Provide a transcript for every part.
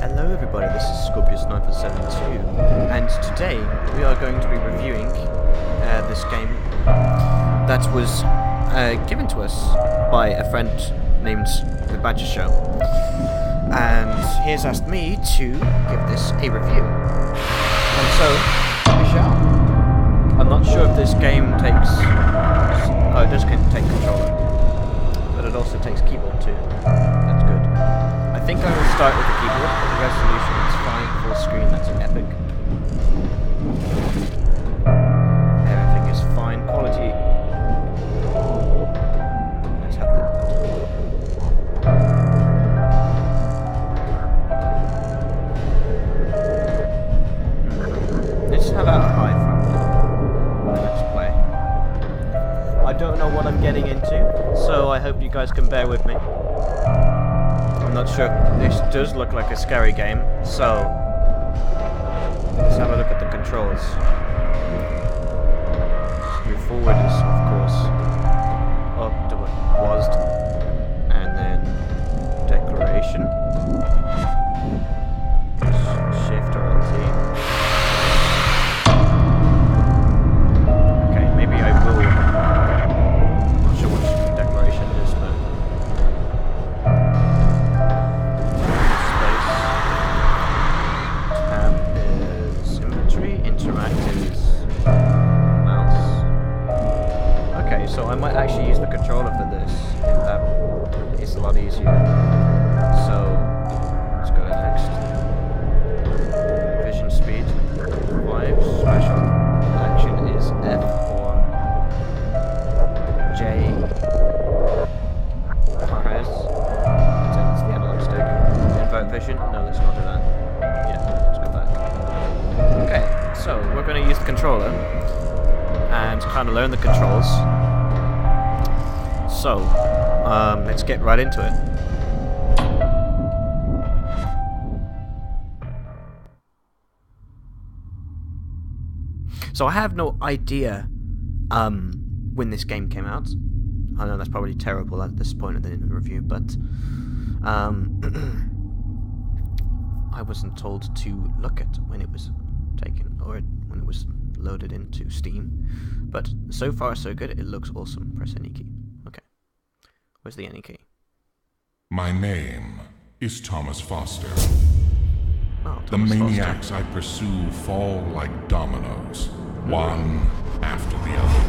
Hello everybody, this is Scorpius972 and today we are going to be reviewing this game that was given to us by a friend named The Badger Show, and he has asked me to give this a review, and so we shall. I'm not sure if this game takes... oh, it does take controller, but it also takes keyboard too. That's good. I think I will start with the keyboard, but the resolution is fine, full screen, that's epic. Everything is fine, quality. Let's have that. Let's have a high from let's play. I don't know what I'm getting into, so I hope you guys can bear with me. I'm not sure. This does look like a scary game, so let's have a look at the controls. Move forward is, of course, up to was, and then declaration, shift or LT. Okay, maybe I will. I'm not sure which declaration it is, but. Interactive mouse. Okay, so I might actually use the controller for this, if that is a lot easier. So, let's go to next. Vision speed, 5, special. Action is F or J. Press. It's the analog stick. Invert vision, no, let's not do that. Yeah, let's go back. Okay. So, we're going to use the controller and kind of learn the controls. So, let's get right into it. So I have no idea when this game came out. I know that's probably terrible at this point in the review, but I wasn't told to look at when it was taken, or when it was loaded into Steam, but so far so good. It looks awesome. Press any key. Okay, where's the any key? My name is Thomas Foster. Oh, the maniacs I pursue fall like dominoes, one after the other.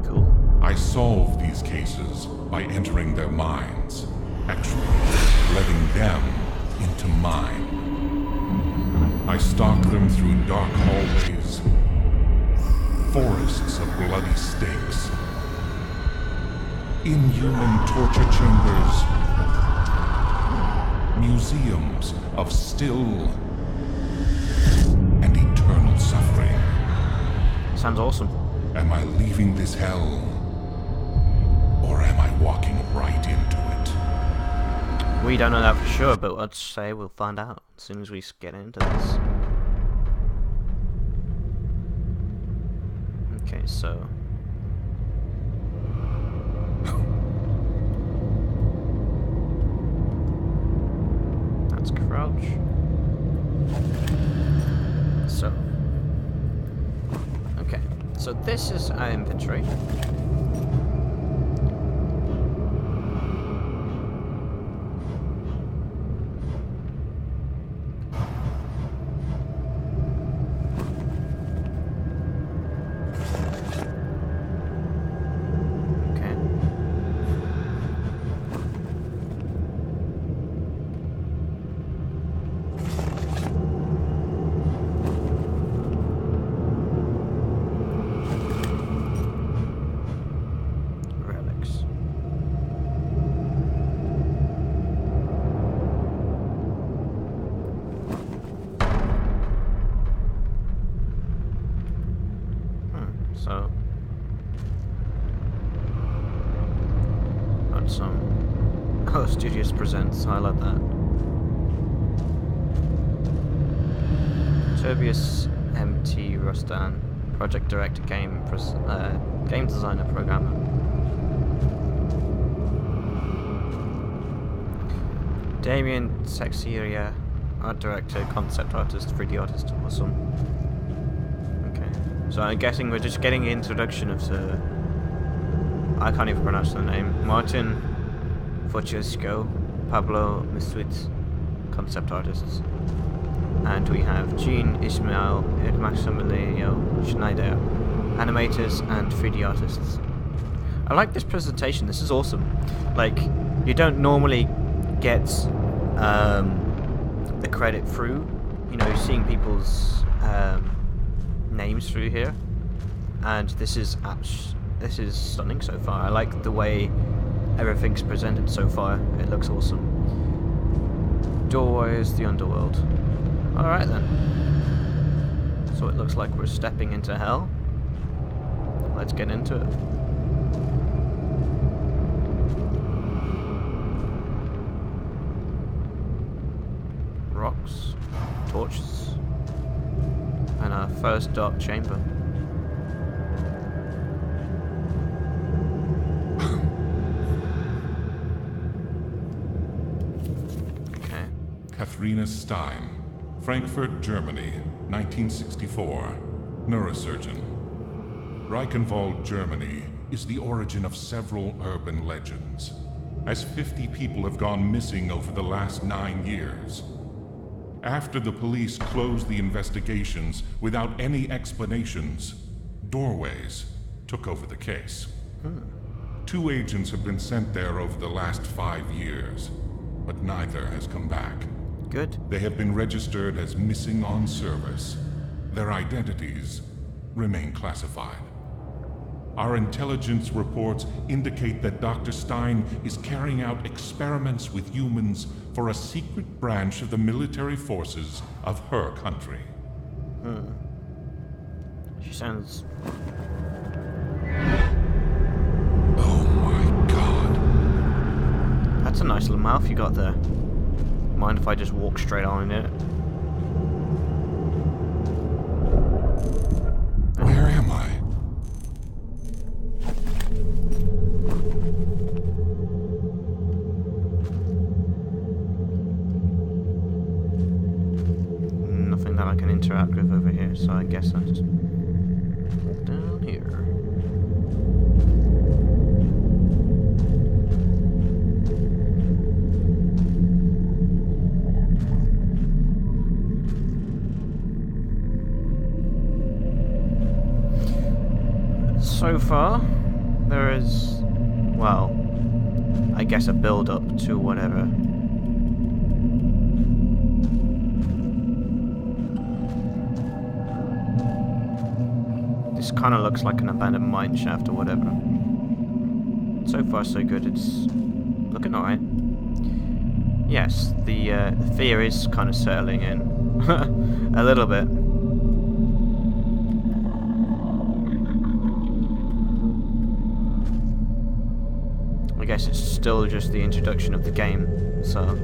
Cool. I solve these cases by entering their minds, actually letting them into mine. I stalk them through dark hallways, forests of bloody stakes, inhuman torture chambers, museums of still and eternal suffering. Sounds awesome. Am I leaving this hell, or am I walking right into it? We don't know that for sure, but let's say we'll find out as soon as we get into this. Okay, so... that's crouch. So... okay, so this is our inventory. So, got some. Oh, Studios Presents. I like that. Turbius MT Rustan, Project Director, Game Designer, Programmer. Damien Sexiria, art director, concept artist, 3D artist. Awesome. Okay. So I'm guessing we're just getting an introduction of the... I can't even pronounce the name. Martin Fochesco, Pablo Misuit, concept artists. And we have Jean Ismail, Maximiliano Schneider, animators and 3D artists. I like this presentation. This is awesome. Like, you don't normally get the credit through, you know, seeing people's names through here, and this is stunning so far. I like the way everything's presented so far. It looks awesome. DoorWays, the UnderWorld. All right then. So it looks like we're stepping into hell. Let's get into it. Rocks, torches, and our first dark chamber. Okay. Katharina Stein, Frankfurt, Germany, 1964, neurosurgeon. Reichenwald, Germany, is the origin of several urban legends, as 50 people have gone missing over the last 9 years. After the police closed the investigations without any explanations, DoorWays took over the case. 2 agents have been sent there over the last 5 years, but neither has come back. Good. They have been registered as missing on service. Their identities remain classified. Our intelligence reports indicate that Dr. Stein is carrying out experiments with humans for a secret branch of the military forces of her country. She sounds... Oh my god. That's a nice little mouth you got there. Mind if I just walk straight on in it? Where am I? Nothing that I can interact with over here, so I guess I'll just walk down here. So far, there is, well, I guess a build-up to whatever. This kind of looks like an abandoned mine shaft or whatever. So far, so good. It's looking alright. Yes, the fear is kind of settling in a little bit. I guess it's still just the introduction of the game, so... Oh,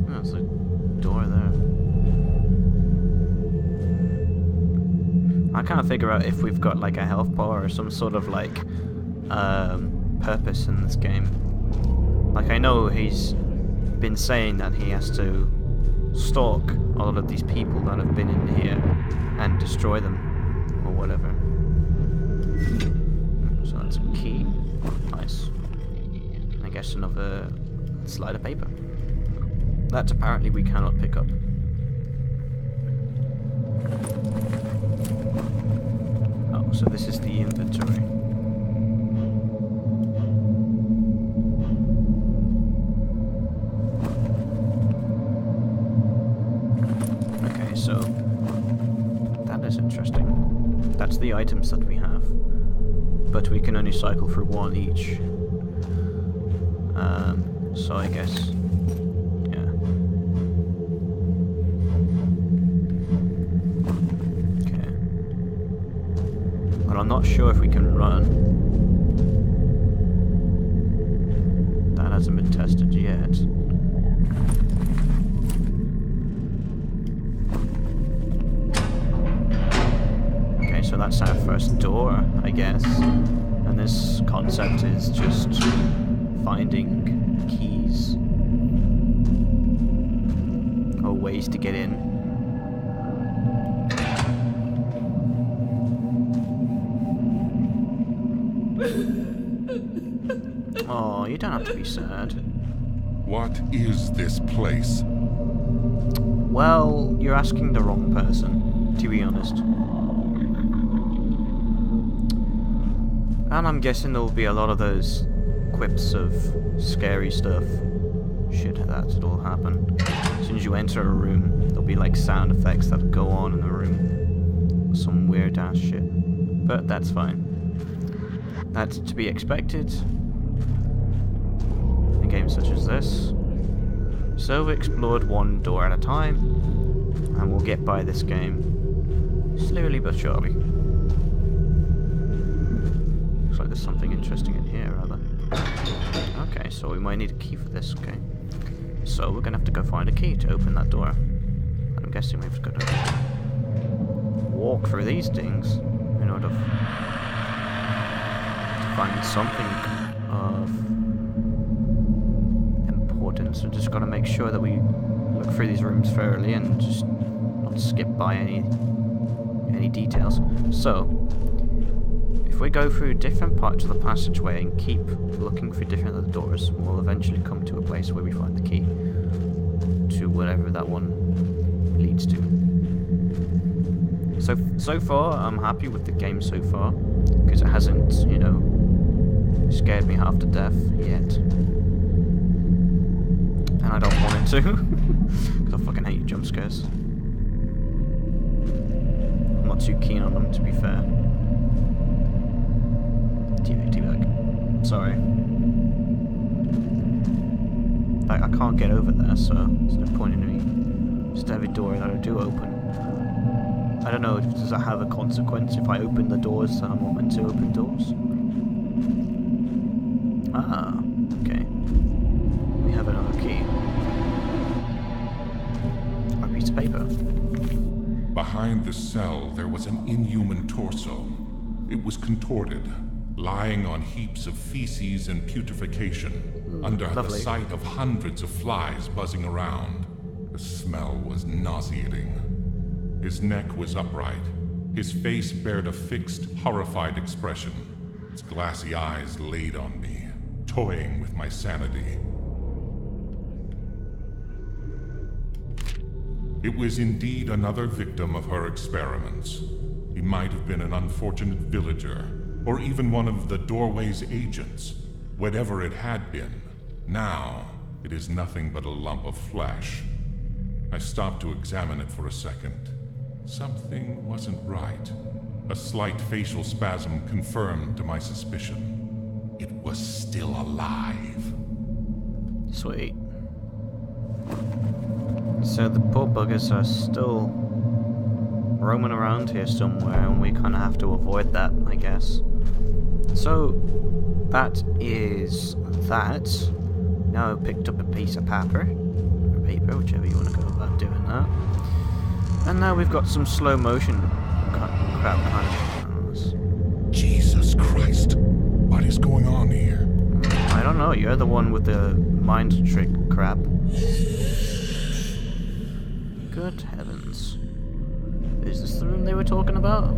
there's a door there. I can't figure out if we've got like a health bar or some sort of like purpose in this game. Like, I know he's been saying that he has to stalk all of these people that have been in here and destroy them or whatever. So that's a key. Nice. I guess another slide of paper. That apparently we cannot pick up. Oh, so this is the inventory. Okay, so that is interesting. That's the items that we have. But we can only cycle through one each. So I guess, yeah. Okay. But I'm not sure if we can run. That hasn't been tested yet. Okay, so that's our first door, I guess. And this concept is just finding keys. keys to get in. Oh, you don't have to be sad. What is this place? Well, you're asking the wrong person, to be honest. And I'm guessing there'll be a lot of those quips of scary stuff. Shit, that'll happen. As soon as you enter a room, there'll be like sound effects that go on in the room. Some weird ass shit. But that's fine. That's to be expected in games such as this. So we explored one door at a time, and we'll get by this game slowly but surely. Looks like there's something interesting in here, rather. Okay, so we might need a key for this, okay. So we're gonna have to go find a key to open that door. I'm guessing we've got to walk through these things in order to find something of importance. So just gotta make sure that we look through these rooms thoroughly and just not skip by any details. So if we go through different parts of the passageway and keep looking through different other doors, we'll eventually come to a place where we find the key to whatever that one leads to. So far, I'm happy with the game so far, because it hasn't, you know, scared me half to death yet. And I don't want it to, because I fucking hate jump scares. I'm not too keen on them, to be fair. Teabag. Sorry. Like, I can't get over there, so there's no point in me. Just every door that I do open. I don't know, does that have a consequence if I open the doors that I'm not meant to open doors? Ah, okay. We have another key. A piece of paper. Behind the cell, there was an inhuman torso. It was contorted, lying on heaps of feces and putrefaction, under the sight of hundreds of flies buzzing around. The smell was nauseating. His neck was upright. His face bared a fixed, horrified expression. His glassy eyes laid on me, toying with my sanity. It was indeed another victim of her experiments. He might have been an unfortunate villager, or even one of the DoorWays agents. Whatever it had been, now it is nothing but a lump of flesh. I stopped to examine it for a second. Something wasn't right. A slight facial spasm confirmed my suspicion. It was still alive. Sweet. So the poor buggers are still roaming around here somewhere, and we kind of have to avoid that, I guess. So that is that. Now I've picked up a piece of paper, or paper, whichever you want to go about doing that. And now we've got some slow motion crap kind of. Jesus Christ, what is going on here? I don't know. You're the one with the mind trick crap. Good heavens. Is this the room they were talking about?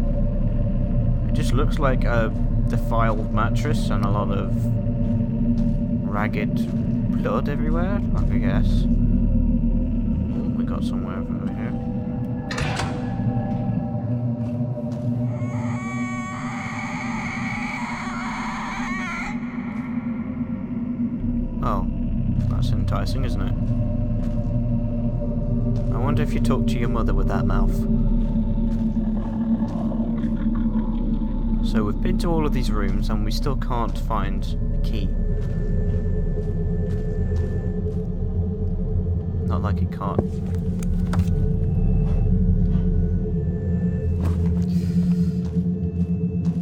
It just looks like a defiled mattress and a lot of ragged blood everywhere, I guess. Oh, we got somewhere over here. Oh, that's enticing, isn't it? I wonder if you talk to your mother with that mouth. So we've been to all of these rooms and we still can't find a key. Not like it can't.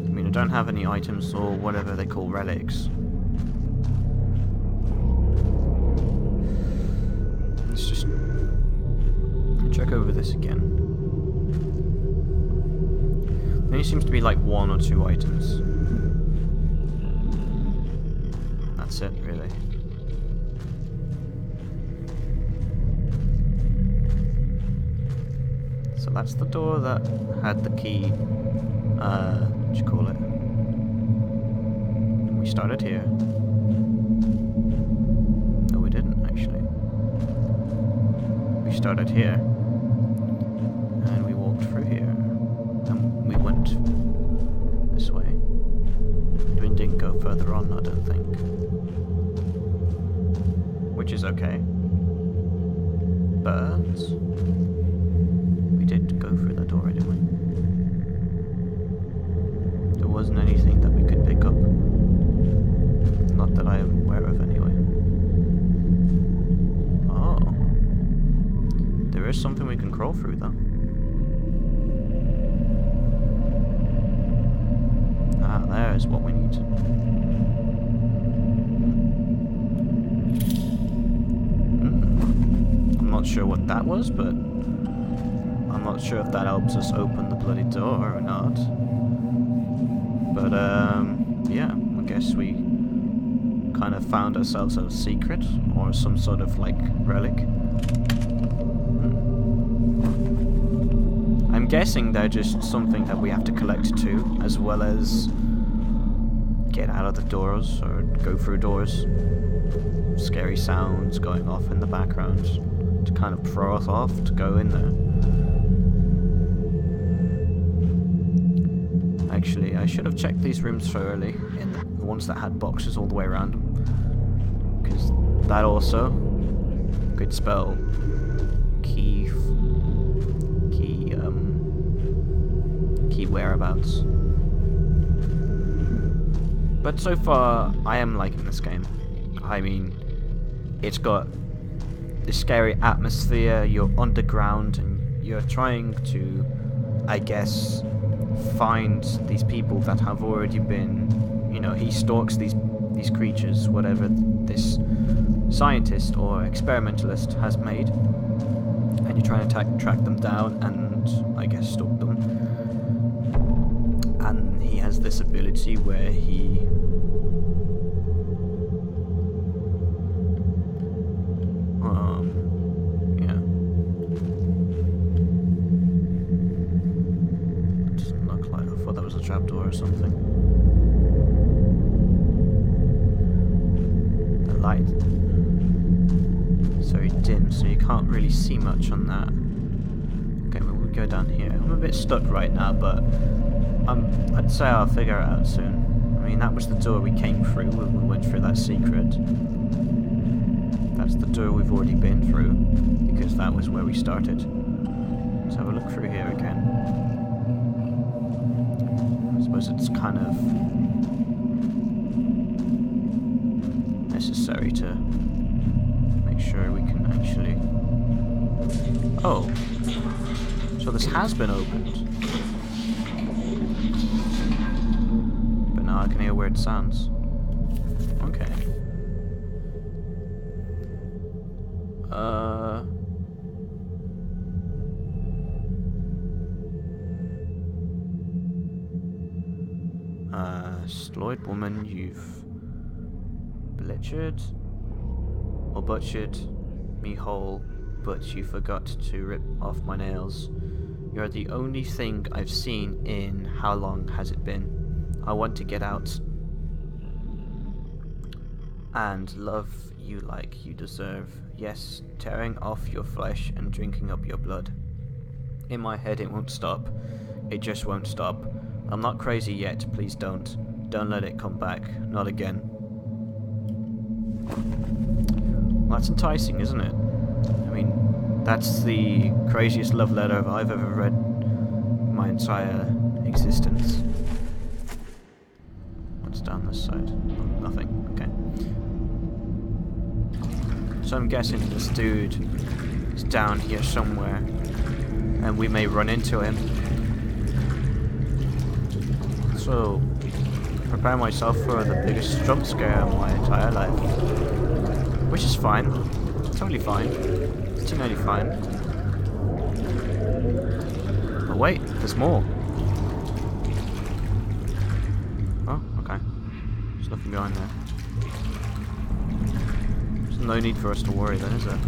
I mean, I don't have any items or whatever they call relics. Let's just check over this again. There only seems to be like one or two items. That's it, really. that's the door that had the key. What do you call it? We started here. No, we didn't actually. We started here, and we walked through here, and we went this way. We didn't go further on, I don't think. Which is okay. But we did go through the door, didn't we? There wasn't anything that we could pick up. Not that I am aware of, anyway. Oh. There is something we can crawl through, though. Ah, there's what we need. I'm not sure what that was, but I'm not sure if that helps us open the bloody door or not. But, yeah, I guess we kind of found ourselves a secret, or some sort of, like, relic. I'm guessing they're just something that we have to collect too, as well as get out of the doors, or go through doors. Scary sounds going off in the background to kind of throw us off to go in there. Actually, I should have checked these rooms thoroughly, in the ones that had boxes all the way around them, because that also could spell key whereabouts. But so far, I am liking this game. I mean, it's got this scary atmosphere, you're underground, and you're trying to, I guess, find these people that have already been, you know, he stalks these creatures, whatever this scientist or experimentalist has made, and you're trying to track them down and, I guess, stalk them. And he has this ability where he yeah. It doesn't look like, I thought that was a trapdoor or something. The light is very dim, so you can't really see much on that. Okay, we'll go down here. I'm a bit stuck right now, but I'd say I'll figure it out soon. I mean, that was the door we came through when we went through that secret. That's the door we've already been through, because that was where we started. Let's have a look through here again. I suppose it's kind of necessary to make sure we can actually... Oh! So this has been opened. But now I can hear weird sounds. Okay. Sloyd woman, you've butchered me whole, but you forgot to rip off my nails. You're the only thing I've seen in how long has it been? I want to get out and love you like you deserve. Yes, tearing off your flesh and drinking up your blood. In my head it won't stop. It just won't stop. I'm not crazy yet, please don't. Don't let it come back. Not again. Well, that's enticing, isn't it? I mean, that's the craziest love letter I've ever read in my entire existence. What's down this side? Oh, nothing. Okay. So I'm guessing this dude is down here somewhere, and we may run into him. So, prepare myself for the biggest jump scare of my entire life. Which is fine. Totally fine. It's totally fine. Oh wait, there's more. Oh, okay. There's nothing behind there. There's no need for us to worry then, is there?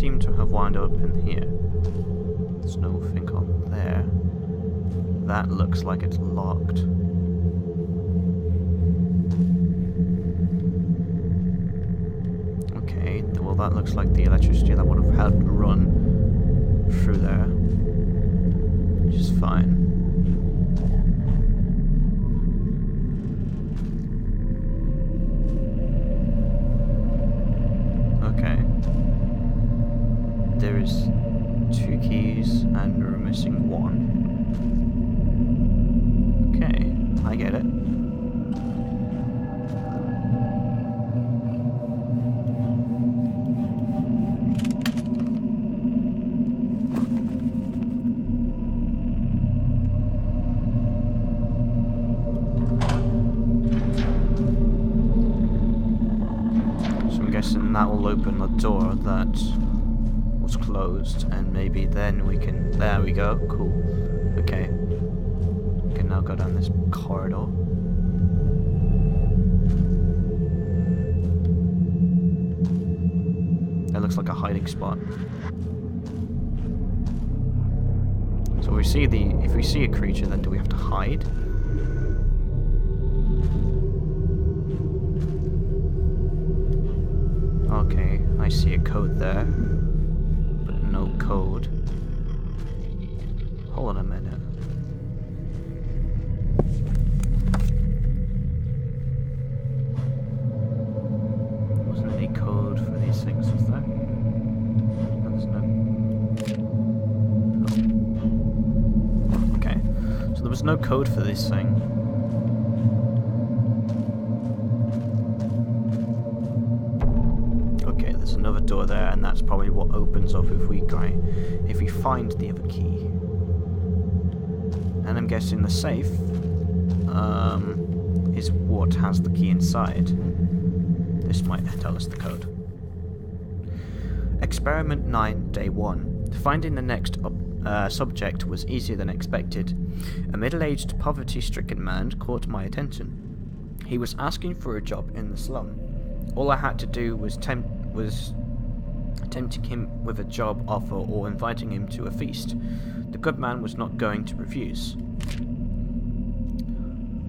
seem to have wound up in here. There's nothing on there. That looks like it's locked. Okay, well that looks like the electricity that would have helped run through there. Which is fine. Okay. There is 2 keys and we're missing 1. Okay, I get it. And that will open the door that was closed, and maybe then we can... There we go, cool. Okay. We can now go down this corridor. That looks like a hiding spot. So we see if we see a creature, then do we have to hide? Okay, I see a code there, but no code. Hold on a minute. Wasn't any code for these things, was there? No, there's no. Oh. Okay, so there was no code for this thing. There's another door there, and that's probably what opens up if we find the other key. And I'm guessing the safe is what has the key inside. This might tell us the code. Experiment 9, Day 1. Finding the next subject was easier than expected. A middle-aged, poverty-stricken man caught my attention. He was asking for a job in the slum. All I had to do was tempting him with a job offer or inviting him to a feast. The good man was not going to refuse.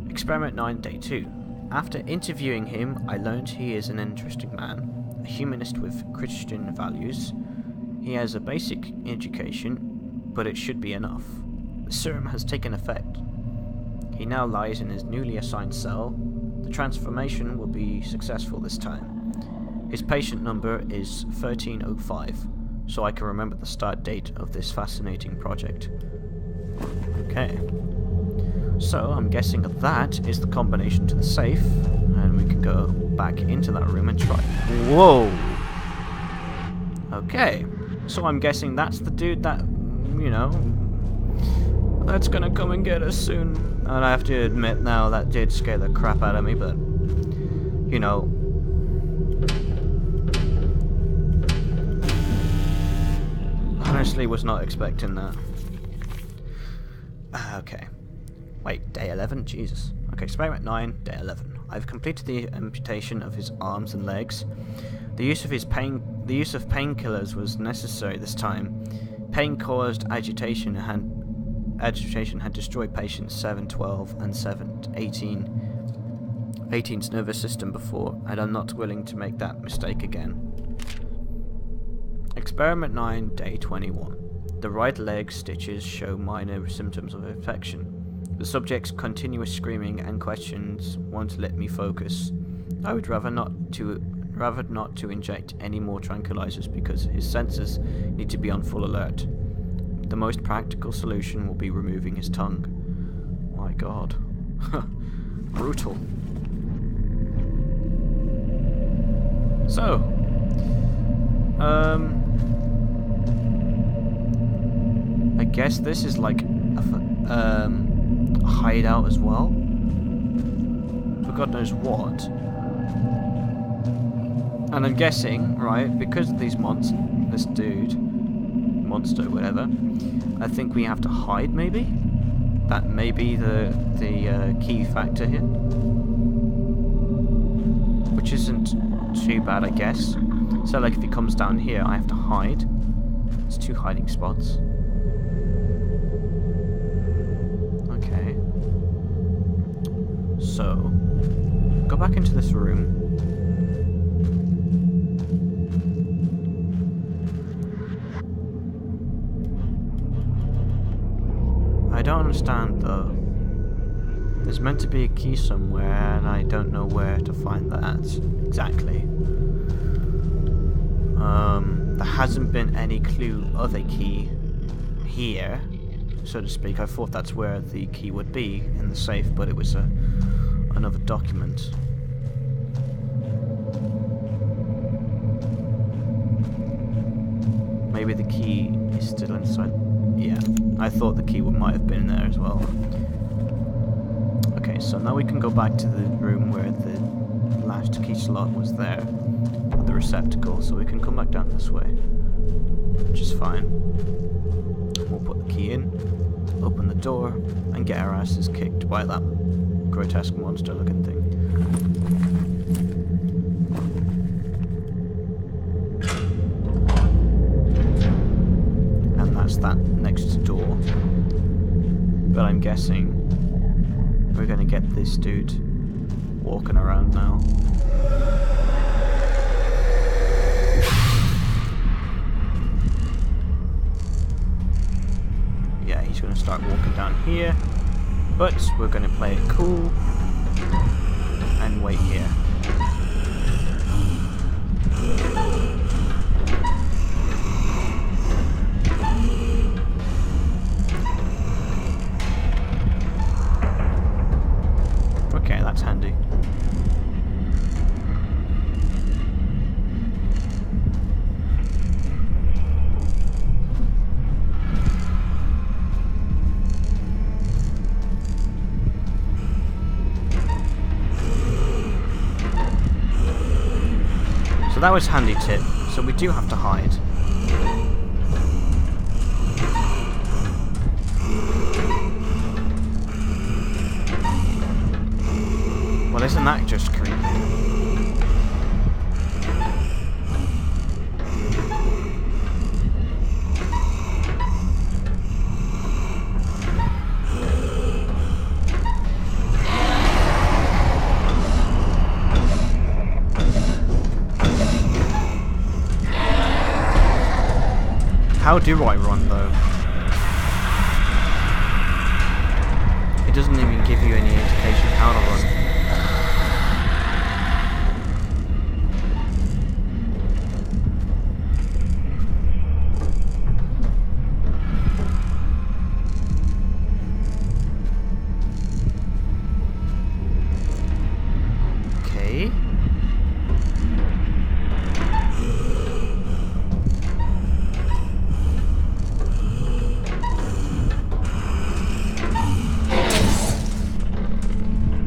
Experiment 9, Day 2. After interviewing him, I learned he is an interesting man, a humanist with Christian values. He has a basic education, but it should be enough. The serum has taken effect. He now lies in his newly assigned cell. The transformation will be successful this time. His patient number is 1305, so I can remember the start date of this fascinating project. Okay. So, I'm guessing that is the combination to the safe, and we can go back into that room and try. Whoa! Okay. So I'm guessing that's the dude that, you know, that's gonna come and get us soon. And I have to admit now, that did scare the crap out of me, but, you know, honestly was not expecting that. Okay. Wait, Day 11? Jesus. Okay, Experiment 9, Day 11. I've completed the amputation of his arms and legs. The use of painkillers was necessary this time. Pain caused agitation had destroyed patients 7, 12 and 18's nervous system before, and I'm not willing to make that mistake again. Experiment 9, Day 21. The right leg stitches show minor symptoms of infection. The subject's continuous screaming and questions won't let me focus. I would rather not to inject any more tranquilizers because his senses need to be on full alert. The most practical solution will be removing his tongue. My God. Brutal. So, I guess this is like a hideout as well, for God knows what. And I'm guessing, right, because of these this monster, whatever, I think we have to hide, maybe? That may be the key factor here. Which isn't too bad, I guess. So like if he comes down here, I have to hide. There's 2 hiding spots. Okay. So, go back into this room. I don't understand though. There's meant to be a key somewhere and I don't know where to find that exactly. There hasn't been any clue of a key here, so to speak. I thought that's where the key would be in the safe, but it was another document. Maybe the key is still inside. Yeah, I thought the key might have been there as well. Okay, so now we can go back to the room where the last key slot was there, the receptacle, so we can come back down this way, which is fine. We'll put the key in, open the door, and get our asses kicked by that grotesque monster-looking thing. And that's that next door. But I'm guessing we're gonna get this dude walking around now. Yeah, he's gonna start walking down here, but we're gonna play it cool and wait here. Okay, that's handy. So that was handy tip. So we do have to hide. Well, isn't that just creepy? How do I run, though? It doesn't even give you any indication how to run. Okay.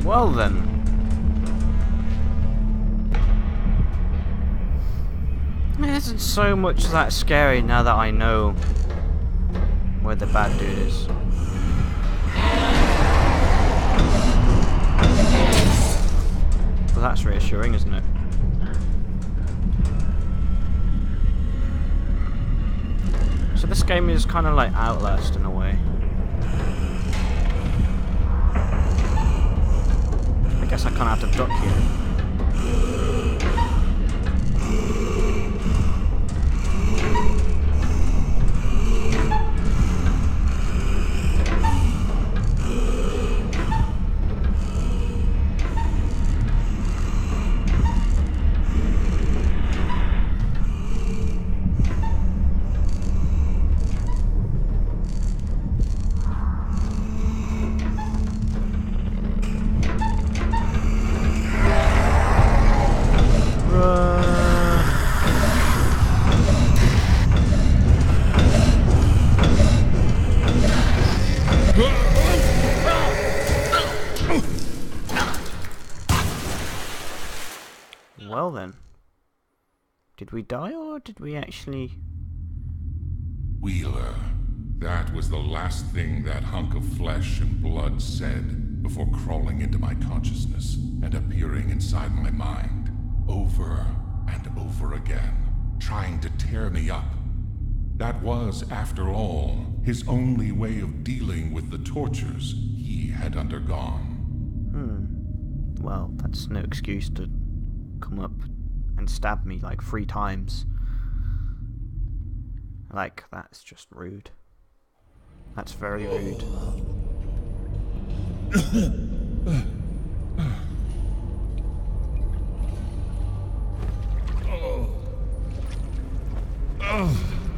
Well then. It isn't so much that scary now that I know where the bad dude is. Well, that's reassuring, isn't it? So this game is kind of like Outlast in a way. I guess I kind of have to duck here. Well then, did we die or did we actually... Wheeler, that was the last thing that hunk of flesh and blood said before crawling into my consciousness and appearing inside my mind over and over again, trying to tear me up. That was, after all, his only way of dealing with the tortures he had undergone. Well, that's no excuse to come up and stab me like 3 times. Like, that's just rude. That's very rude.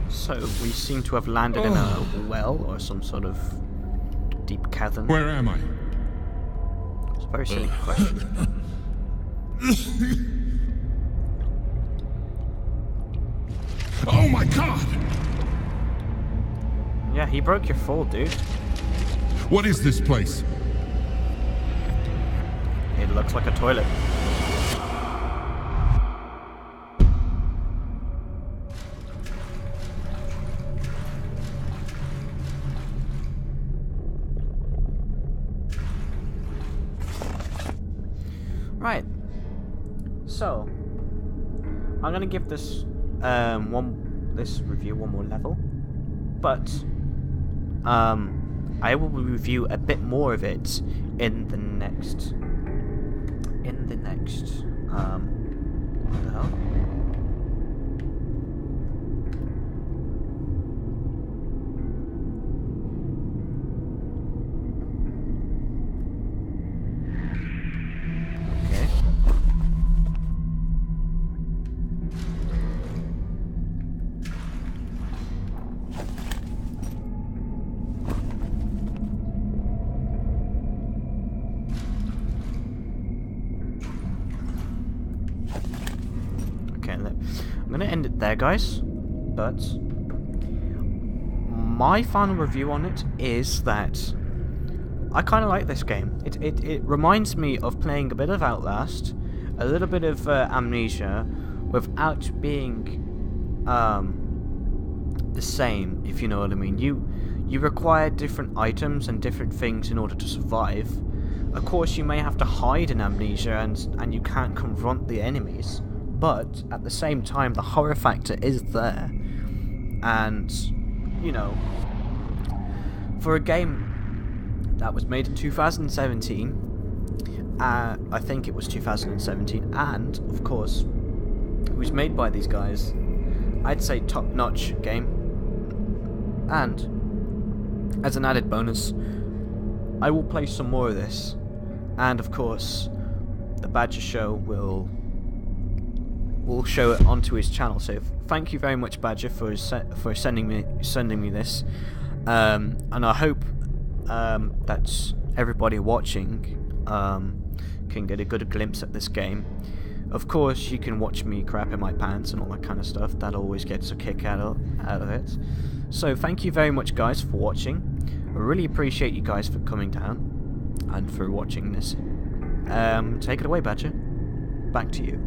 So, we seem to have landed in a well or some sort of deep cavern. Where am I? It's a very silly question. Oh my god! Yeah, he broke your fall, dude. What is this place? It looks like a toilet. Right. So, I'm gonna give this this review one more level, but I will review a bit more of it in the next. What the hell? I'm going to end it there, guys, but my final review on it is that I kind of like this game. It reminds me of playing a bit of Outlast, a little bit of Amnesia, without being the same, if you know what I mean. You require different items and different things in order to survive. Of course, you may have to hide in Amnesia and you can't confront the enemies. But, at the same time, the horror factor is there. And, you know, for a game that was made in 2017, I think it was 2017, and, of course, it was made by these guys, I'd say top-notch game. And, as an added bonus, I will play some more of this. And, of course, the Badger Show will show it onto his channel. So thank you very much, Badger, for sending me this, and I hope that everybody watching can get a good glimpse at this game. Of course, you can watch me crap in my pants and all that kind of stuff. That always gets a kick out of it. So thank you very much, guys, for watching. I really appreciate you guys for coming down and for watching this. Take it away, Badger. Back to you.